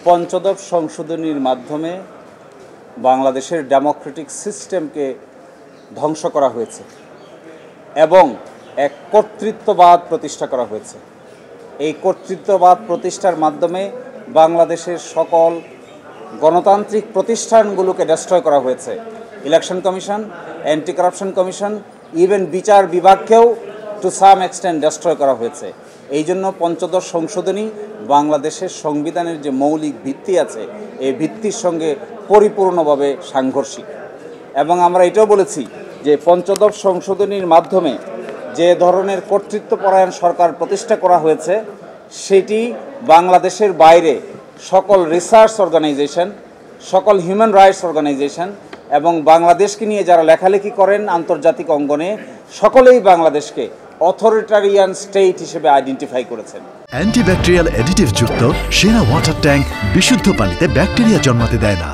পঞ্চদশ সংশোধনীর মাধ্যমে বাংলাদেশের ডেমোক্রেটিক সিস্টেমকে ধ্বংস করা হয়েছে এবং এক কর্তৃত্ববাদ প্রতিষ্ঠা করা হয়েছে। এই কর্তৃত্ববাদ প্রতিষ্ঠার মাধ্যমে বাংলাদেশের সকল গণতান্ত্রিক প্রতিষ্ঠানগুলোকে ডেস্ট্রয় করা হয়েছে। Election commission, anti corruption commission, even বিচার বিভাগকেও টু সাম এক্সটেন্ট ডেস্ট্রয় করা হয়েছে। এই জন্য পঞ্চদশ সংশোধনী বাংলাদেশের সংবিধানের যে মৌলিক ভিত্তি আছে এই ভিত্তির সঙ্গে পরিপূর্ণভাবে সাংঘর্ষিক। এবং আমরা এটাও বলেছি যে পঞ্চদশ সংশোধনীর মাধ্যমে যে ধরনের কর্তৃত্বপরায়ণ সরকার প্রতিষ্ঠা করা হয়েছে সেটি বাংলাদেশের বাইরে সকল রিসার্চ অর্গানাইজেশন, সকল হিউম্যান রাইটস অর্গানাইজেশন এবং বাংলাদেশকে নিয়ে যারা লেখালেখি করেন আন্তর্জাতিক অঙ্গনে সকলেই বাংলাদেশকে অথরিটারিয়ান স্টেট হিসেবে আইডেন্টিফাই করেছেন। অ্যান্টিব্যাকটেরিয়াল অ্যাডিটিভ যুক্ত সেরা ওয়াটার ট্যাঙ্ক বিশুদ্ধ পানিতে ব্যাকটেরিয়া জন্মাতে দেয় না।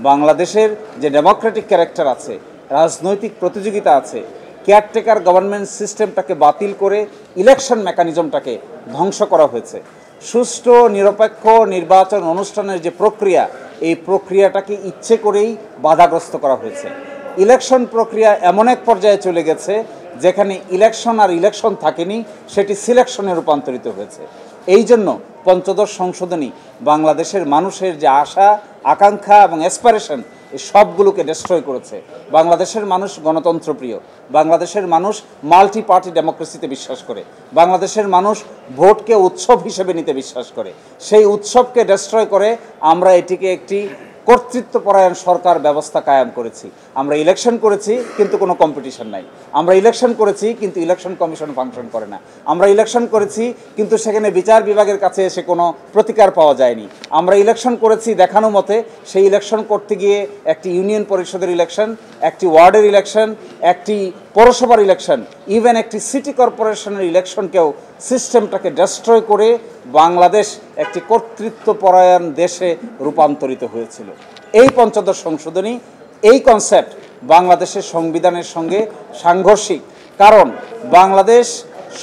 বাংলাদেশের যে ডেমোক্রেটিক ক্যারেক্টার আছে, রাজনৈতিক প্রতিযোগিতা আছে, কেয়ারটেকার গভর্নমেন্ট সিস্টেমটাকে বাতিল করে ইলেকশন মেকানিজমটাকে ধ্বংস করা হয়েছে। সুষ্ঠু নিরপেক্ষ নির্বাচন অনুষ্ঠানের যে প্রক্রিয়া, এই প্রক্রিয়াটাকে ইচ্ছে করেই বাধাগ্রস্ত করা হয়েছে। ইলেকশন প্রক্রিয়া এমন এক পর্যায়ে চলে গেছে যেখানে ইলেকশন আর ইলেকশন থাকেনি, সেটি সিলেকশনে রূপান্তরিত হয়েছে। এই জন্য পঞ্চদশ সংশোধনী বাংলাদেশের মানুষের যে আশা, আকাঙ্ক্ষা এবং অ্যাসপিরেশন এই সবগুলোকে ডেস্ট্রয় করেছে। বাংলাদেশের মানুষ গণতন্ত্রপ্রিয়, বাংলাদেশের মানুষ মাল্টি পার্টি ডেমোক্রেসিতে বিশ্বাস করে, বাংলাদেশের মানুষ ভোটকে উৎসব হিসেবে নিতে বিশ্বাস করে। সেই উৎসবকে ডেস্ট্রয় করে আমরা এটিকে একটি কর্তৃত্বপরায়ণ সরকার ব্যবস্থা কায়েম করেছি। আমরা ইলেকশন করেছি কিন্তু কোনো কম্পিটিশন নাই। আমরা ইলেকশন করেছি কিন্তু ইলেকশন কমিশন ফাংশন করে না। আমরা ইলেকশন করেছি কিন্তু সেখানে বিচার বিভাগের কাছে এসে কোনো প্রতিকার পাওয়া যায়নি। আমরা ইলেকশন করেছি দেখানো মতে, সেই ইলেকশন করতে গিয়ে একটি ইউনিয়ন পরিষদের ইলেকশন, একটি ওয়ার্ডের ইলেকশন, একটি পৌরসভার ইলেকশন, ইভেন একটি সিটি কর্পোরেশনের ইলেকশনকেও সিস্টেমটাকে ডেস্ট্রয় করে বাংলাদেশ একটি কর্তৃত্বপরায়ণ দেশে রূপান্তরিত হয়েছিল। এই পঞ্চদশ সংশোধনী, এই কনসেপ্ট বাংলাদেশের সংবিধানের সঙ্গে সাংঘর্ষিক। কারণ বাংলাদেশ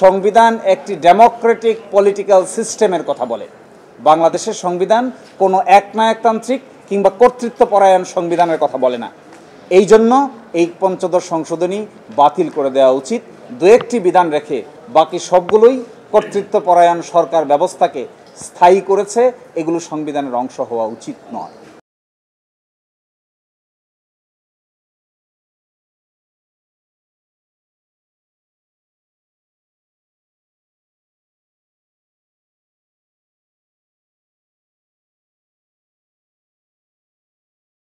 সংবিধান একটি ডেমোক্রেটিক পলিটিক্যাল সিস্টেমের কথা বলে। বাংলাদেশের সংবিধান কোনো একনায়কতান্ত্রিক কিংবা কর্তৃত্বপরায়ণ সংবিধানের কথা বলে না। এই জন্য এই পঞ্চদশ সংশোধনী বাতিল করে দেওয়া উচিত। দু একটি বিধান রেখে বাকি সবগুলোই কর্তৃত্বপরায়ণ সরকার ব্যবস্থাকে স্থায়ী করেছে, এগুলো সংবিধানের অংশ হওয়া উচিত নয়।